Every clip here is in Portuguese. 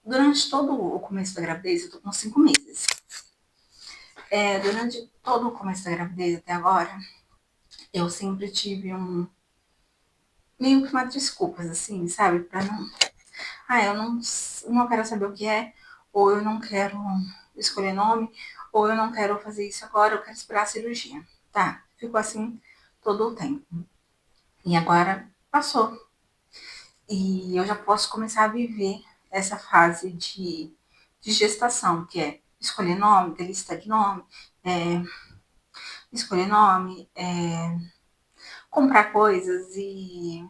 Durante todo o começo da gravidez, eu tô com 5 meses. Durante todo o começo da gravidez até agora, eu sempre tive meio que uma desculpas, assim, sabe? Pra não. Eu não quero saber o que é, ou eu não quero escolher nome, ou eu não quero fazer isso agora, eu quero esperar a cirurgia. Tá, ficou assim todo o tempo. E agora passou. E eu já posso começar a viver essa fase de gestação, que é escolher nome, ter lista de nome, é, escolher nome, comprar coisas e.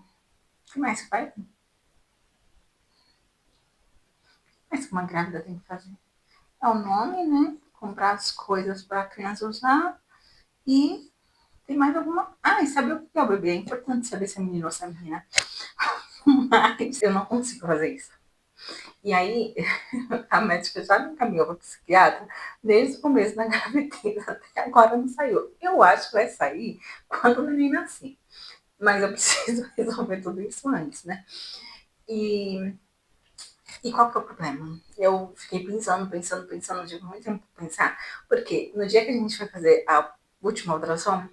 O que mais que faz? O que mais que uma grávida tem que fazer? É o nome, né? Comprar as coisas para a criança usar e tem mais alguma. Ah, e saber o que é o bebê? É importante saber se é menino ou se é menina. Mas eu não consigo fazer isso. E aí, a médica já me encaminhou para psiquiatra desde o começo da gravidez até agora não saiu. Eu acho que vai sair quando o neném nascer. Mas eu preciso resolver tudo isso antes, né? E, e qual que é o problema? Eu fiquei pensando, tive muito tempo para pensar, porque no dia que a gente foi fazer a última ultrassom,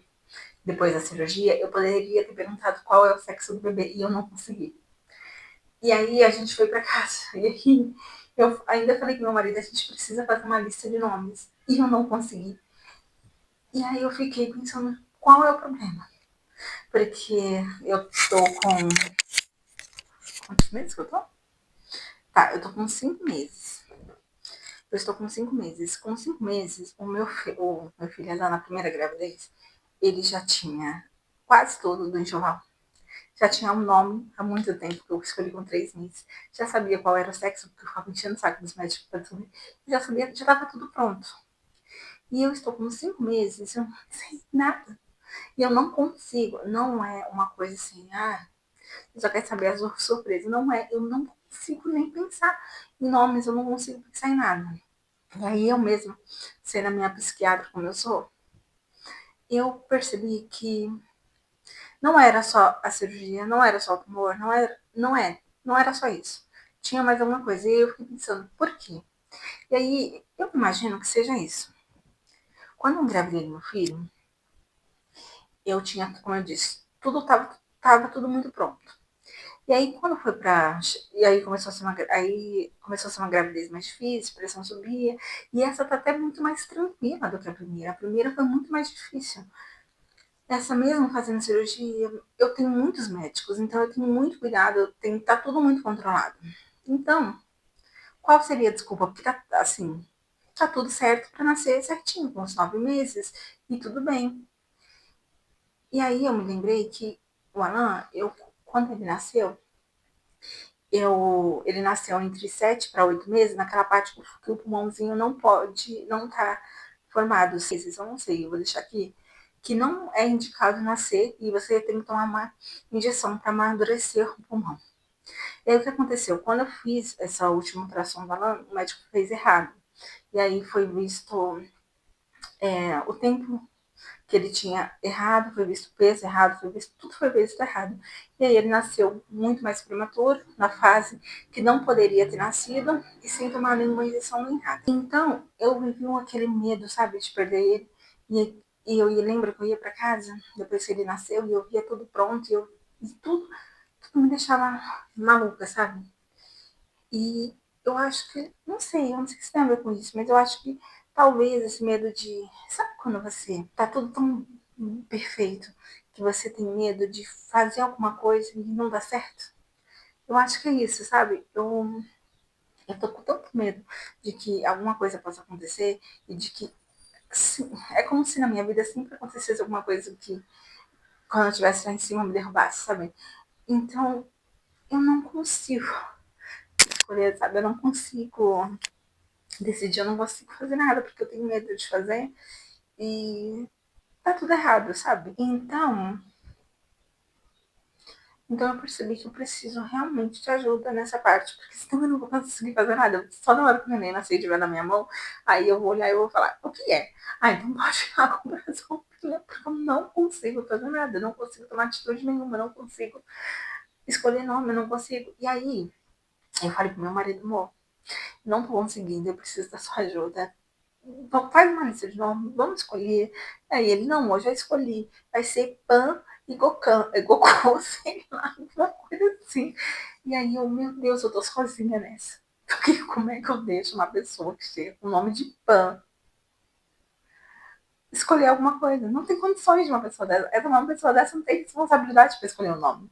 depois da cirurgia, eu poderia ter perguntado qual é o sexo do bebê e eu não consegui. E aí a gente foi para casa. E aí eu ainda falei com meu marido, a gente precisa fazer uma lista de nomes. E eu não consegui. E aí eu fiquei pensando, qual é o problema? Porque eu tô com. Quantos meses que eu tô? Tá, eu tô com 5 meses. Eu estou com 5 meses. Com 5 meses, o meu filho lá na primeira gravidez, ele já tinha quase todo do enxoval. Já tinha um nome há muito tempo, que eu escolhi com 3 meses. Já sabia qual era o sexo, porque eu ficava enchendo o saco dos médicos para tudo. Já sabia, já estava tudo pronto. E eu estou com 5 meses, eu não sei nada. E eu não consigo, não é uma coisa assim, eu só quero saber as surpresas. Não é, eu não consigo nem pensar em nomes, eu não consigo pensar em nada. E aí eu mesma, sendo a minha psiquiatra como eu sou, eu percebi que não era só a cirurgia, não era só o tumor, não era só isso. Tinha mais alguma coisa. E eu fiquei pensando, por quê? E aí eu imagino que seja isso. Quando eu engravidei meu filho, eu tinha, como eu disse, tudo tava tudo muito pronto. E aí quando foi pra. E aí começou a ser uma gravidez mais difícil, a pressão subia. E essa tá até muito mais tranquila do que a primeira. A primeira foi muito mais difícil. Essa mesmo fazendo cirurgia, eu tenho muitos médicos, então eu tenho muito cuidado, eu tenho que tá tudo muito controlado. Então, qual seria a desculpa? Porque tá assim, tá tudo certo para nascer certinho, com os 9 meses, e tudo bem. E aí eu me lembrei que o Alan, quando ele nasceu, ele nasceu entre 7 para 8 meses, naquela parte que o pulmãozinho não tá formado. Eu não sei, eu vou deixar aqui, que não é indicado nascer e você tem que tomar uma injeção para amadurecer o pulmão. E aí o que aconteceu? Quando eu fiz essa última ultrassom do Alan, o médico fez errado. E aí foi visto o tempo que ele tinha errado, foi visto o peso errado, tudo foi visto errado. E aí ele nasceu muito mais prematuro, na fase que não poderia ter nascido, e sem tomar nenhuma injeção nem nada. Então, eu vivi aquele medo, sabe, de perder ele. E eu lembro que eu ia para casa, depois que ele nasceu, e eu via tudo pronto, e tudo me deixava maluca, sabe? E eu acho que, eu não sei se tem a ver com isso, mas eu acho que talvez esse medo de. Sabe quando você tá tudo tão perfeito que você tem medo de fazer alguma coisa e não dá certo? Eu acho que é isso, sabe? Eu tô com tanto medo de que alguma coisa possa acontecer e de que. Sim, é como se na minha vida sempre acontecesse alguma coisa que, quando eu estivesse lá em cima, me derrubasse, sabe? Então, eu não consigo escolher, sabe? Eu não consigo decidir, eu não consigo fazer nada porque eu tenho medo de fazer e tá tudo errado, sabe? Então eu percebi que eu preciso realmente de ajuda nessa parte, porque senão eu não vou conseguir fazer nada. Só na hora que o neném nascer e estiver na minha mão, aí eu vou olhar e eu vou falar, o que é? Ah, então pode ficar com o coração, porque eu não consigo fazer nada, eu não consigo tomar atitude nenhuma, eu não consigo escolher nome, eu não consigo. E aí, eu falei pro meu marido, amor, não tô conseguindo, eu preciso da sua ajuda. Faz uma lista de nomes, vamos escolher. Aí ele, não, eu já escolhi, vai ser Pan e Goku, sei lá, alguma coisa assim. E aí eu, meu Deus, eu tô sozinha nessa. Porque como é que eu deixo uma pessoa que chega com o nome de Pan escolher alguma coisa? Não tem condições de uma pessoa dessa. Uma pessoa dessa não tem responsabilidade para escolher o nome.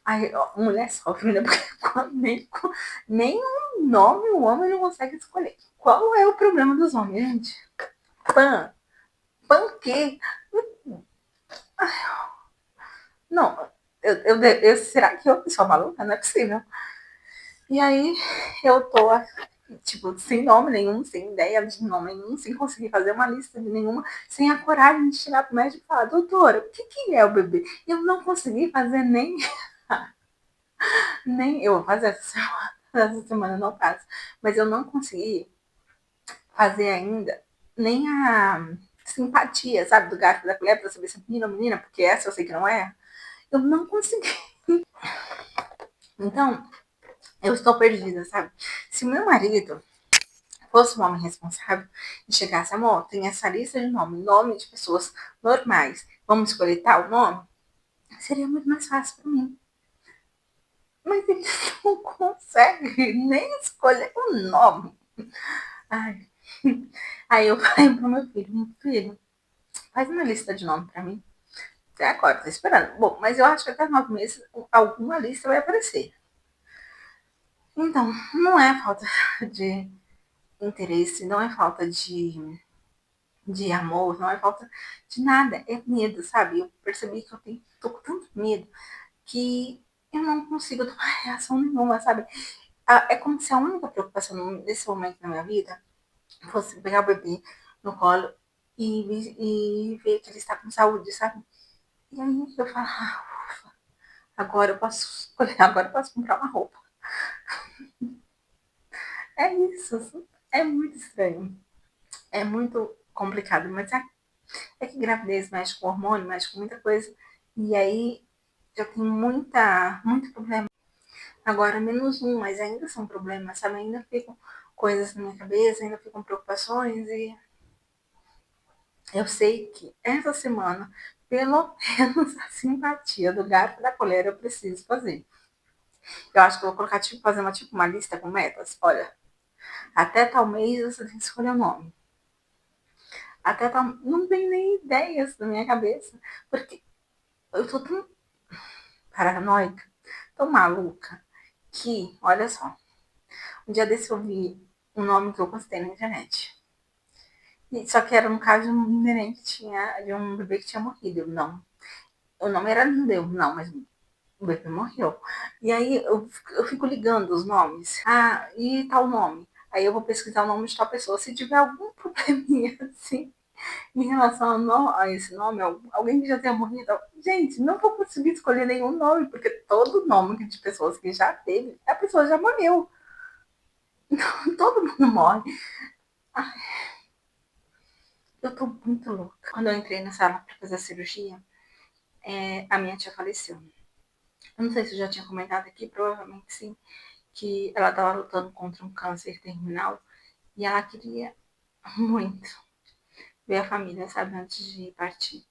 Aí a mulher sofre, né? Porque nem um nome o homem não consegue escolher. Qual é o problema dos homens, gente? Pan. Pan quê? Não, será que eu sou maluca? Não é possível. E aí eu tô, tipo, sem nome nenhum, sem ideia de nome nenhum, sem conseguir fazer uma lista de nenhuma, sem a coragem de chegar pro médico e falar, doutora, o que é o bebê? Eu não consegui fazer nem eu vou fazer essa semana não faço, mas eu não consegui fazer ainda nem a simpatia, sabe, do gato da colher pra saber se é menino ou menina, porque essa eu sei que não é. Eu não consegui. Então, eu estou perdida, sabe? Se meu marido fosse um homem responsável e chegasse, amor, tem essa lista de nome de pessoas normais, vamos escolher tal nome, seria muito mais fácil para mim. Mas ele não consegue nem escolher o nome. Ai. Aí eu falei pro meu filho, faz uma lista de nome para mim. Até agora, tô esperando. Bom, mas eu acho que até 9 meses alguma lista vai aparecer. Então, não é falta de interesse, não é falta de amor, não é falta de nada, é medo, sabe? Eu percebi que tô com tanto medo que eu não consigo tomar reação nenhuma, sabe? É como se a única preocupação nesse momento da minha vida fosse pegar o bebê no colo e ver que ele está com saúde, sabe? E aí eu falo, ufa, agora eu posso escolher, agora eu posso comprar uma roupa. É isso, é muito estranho, é muito complicado, mas é que gravidez mexe com hormônio, mexe com muita coisa. E aí já tem muito problema. Agora, menos um, mas ainda são problemas, sabe? Ainda ficam coisas na minha cabeça, ainda ficam preocupações. E eu sei que essa semana, pelo menos a simpatia do gato da colher eu preciso fazer. Eu acho que eu vou colocar, tipo, fazer uma lista com metas. Olha, até tal mês você tem que escolher o nome. Até tal. Não tem nem ideias na minha cabeça. Porque eu tô tão paranoica, tão maluca, que, olha só, um dia desse eu vi um nome que eu postei na internet. Só que era um caso de um neném que tinha, de um bebê que tinha morrido. Eu, não, o nome era Lindeu, não, mas o bebê morreu. E aí eu fico ligando os nomes. Ah, e tal nome. Aí eu vou pesquisar o nome de tal pessoa. Se tiver algum probleminha assim, em relação a esse nome, alguém que já tenha morrido, gente, não vou conseguir escolher nenhum nome, porque todo nome de pessoas que já teve, a pessoa já morreu. Então, todo mundo morre. Ai, eu tô muito louca. Quando eu entrei na sala para fazer a cirurgia, a minha tia faleceu. Eu não sei se eu já tinha comentado aqui, provavelmente sim, que ela estava lutando contra um câncer terminal e ela queria muito ver a família, sabe, antes de partir.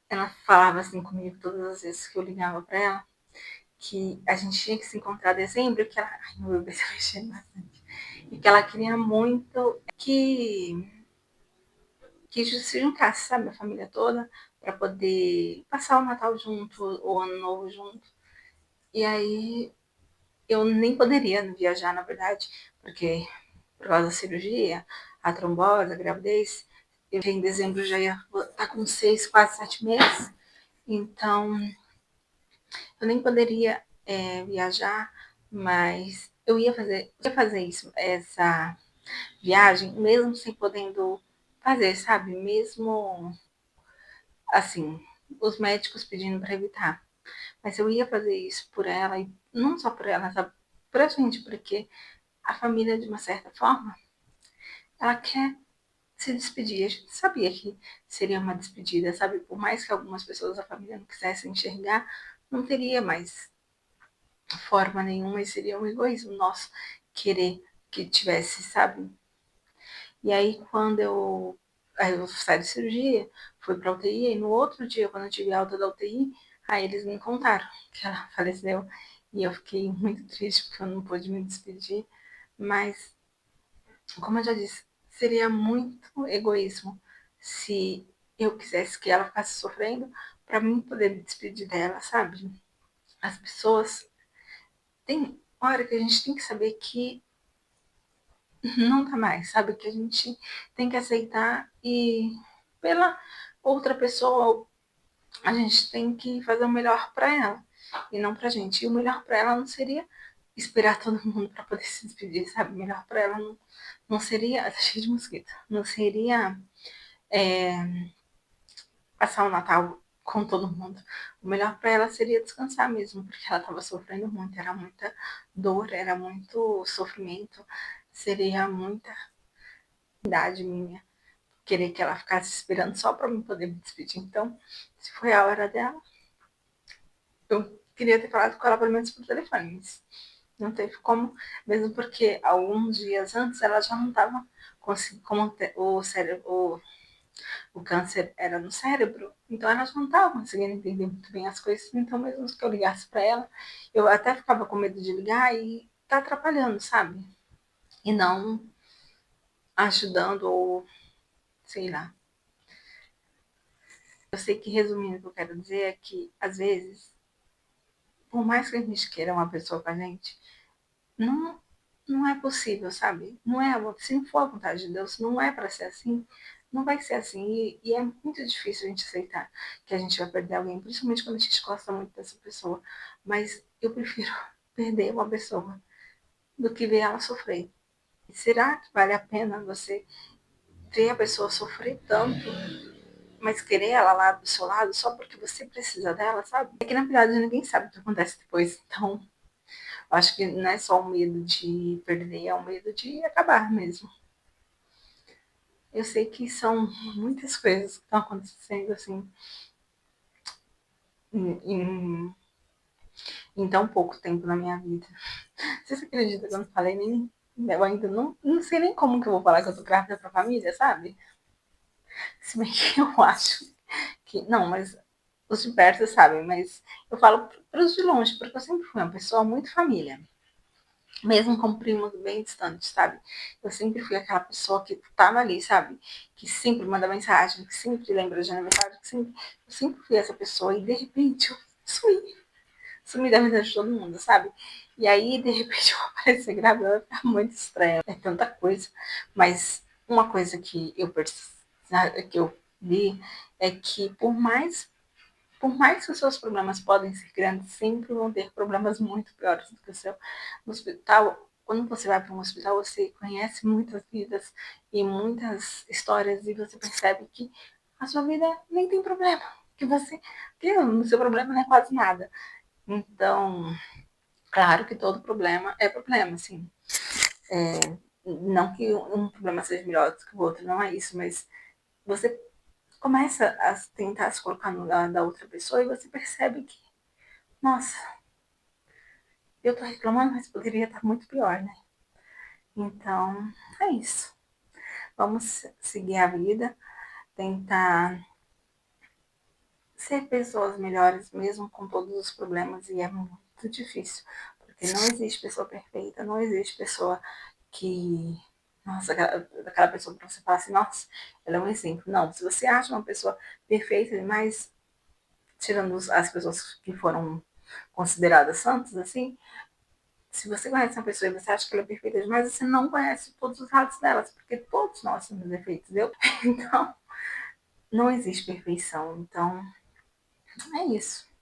Ela falava assim comigo todas as vezes que eu ligava para ela, que a gente tinha que se encontrar em dezembro, que ela. Ai, meu bebê tá mexendo bastante. E que ela queria muito que se juntasse, sabe, a família toda, para poder passar o Natal junto, o Ano Novo junto. E aí eu nem poderia viajar, na verdade, porque por causa da cirurgia, a trombose, a gravidez, eu em dezembro já ia estar com 6, quase 7 meses. Então, eu nem poderia viajar, mas eu ia fazer isso, essa viagem, mesmo sem podendo fazer, sabe? Mesmo assim, os médicos pedindo para evitar. Mas eu ia fazer isso por ela, e não só por ela, sabe? Por a gente, porque a família, de uma certa forma, ela quer se despedir. A gente sabia que seria uma despedida, sabe? Por mais que algumas pessoas da família não quisessem enxergar, não teria mais forma nenhuma e seria um egoísmo nosso querer que tivesse, sabe? E aí, aí eu saí de cirurgia, fui pra UTI, e no outro dia, quando eu tive alta da UTI, aí eles me contaram que ela faleceu. E eu fiquei muito triste porque eu não pude me despedir. Mas, como eu já disse, seria muito egoísmo se eu quisesse que ela ficasse sofrendo para mim poder me despedir dela, sabe? As pessoas tem hora que a gente tem que saber que não tá mais, sabe? Que a gente tem que aceitar e pela outra pessoa a gente tem que fazer o melhor para ela e não pra gente. E o melhor para ela não seria esperar todo mundo para poder se despedir, sabe? O melhor para ela não seria. Tá cheio de mosquito. Não seria passar o Natal com todo mundo. O melhor para ela seria descansar mesmo, porque ela estava sofrendo muito, era muita dor, era muito sofrimento, seria muita idade minha querer que ela ficasse esperando só para me poder me despedir. Então, se foi a hora dela, eu queria ter falado com ela pelo menos por telefone, mas não teve como, mesmo porque alguns dias antes ela já não estava conseguindo, como o cérebro, o câncer era no cérebro, então ela já não estava conseguindo entender muito bem as coisas, então mesmo que eu ligasse para ela, eu até ficava com medo de ligar e tá atrapalhando, sabe? E não ajudando ou sei lá. Eu sei que resumindo o que eu quero dizer é que às vezes, por mais que a gente queira uma pessoa com a gente, não não é possível, sabe? Não é, se não for a vontade de Deus, não é para ser assim, não vai ser assim. E é muito difícil a gente aceitar que a gente vai perder alguém, principalmente quando a gente gosta muito dessa pessoa. Mas eu prefiro perder uma pessoa do que ver ela sofrer. E será que vale a pena você ver a pessoa sofrer tanto, mas querer ela lá do seu lado só porque você precisa dela, sabe? É que na verdade ninguém sabe o que acontece depois. Então, eu acho que não é só o medo de perder, é o medo de acabar mesmo. Eu sei que são muitas coisas que estão acontecendo assim em, em tão pouco tempo na minha vida. Você acredita que eu não falei nem. Eu ainda não sei nem como que eu vou falar que eu tô grávida pra família, sabe? Se bem que eu acho que. Não, mas os de perto sabem, mas eu falo para os de longe, porque eu sempre fui uma pessoa muito família. Mesmo com primos bem distantes, sabe? Eu sempre fui aquela pessoa que tava ali, sabe? Que sempre manda mensagem, que sempre lembra de aniversário, eu sempre fui essa pessoa e de repente eu sumi da vida de todo mundo, sabe? E aí, de repente, eu vou aparecer grávida, vai ficar muito estranho. É tanta coisa. Mas uma coisa que eu vi é que por mais que os seus problemas podem ser grandes, sempre vão ter problemas muito piores do que o seu. No hospital, quando você vai para um hospital, você conhece muitas vidas e muitas histórias e você percebe que a sua vida nem tem problema, que o seu problema não é quase nada. Então, claro que todo problema é problema, assim. Não que um problema seja melhor do que o outro, não é isso, mas você começa a tentar se colocar no lugar da outra pessoa e você percebe que, nossa, eu tô reclamando, mas poderia estar muito pior, né? Então, é isso. Vamos seguir a vida, tentar ser pessoas melhores, mesmo com todos os problemas, e é muito difícil, porque não existe pessoa perfeita, não existe pessoa que. Nossa, aquela pessoa que você fala assim, nossa, ela é um exemplo. Não, se você acha uma pessoa perfeita, mas tirando as pessoas que foram consideradas santas, assim, se você conhece uma pessoa e você acha que ela é perfeita demais, você não conhece todos os lados delas, porque todos nós temos defeitos, entendeu? Então, não existe perfeição. Então, é isso.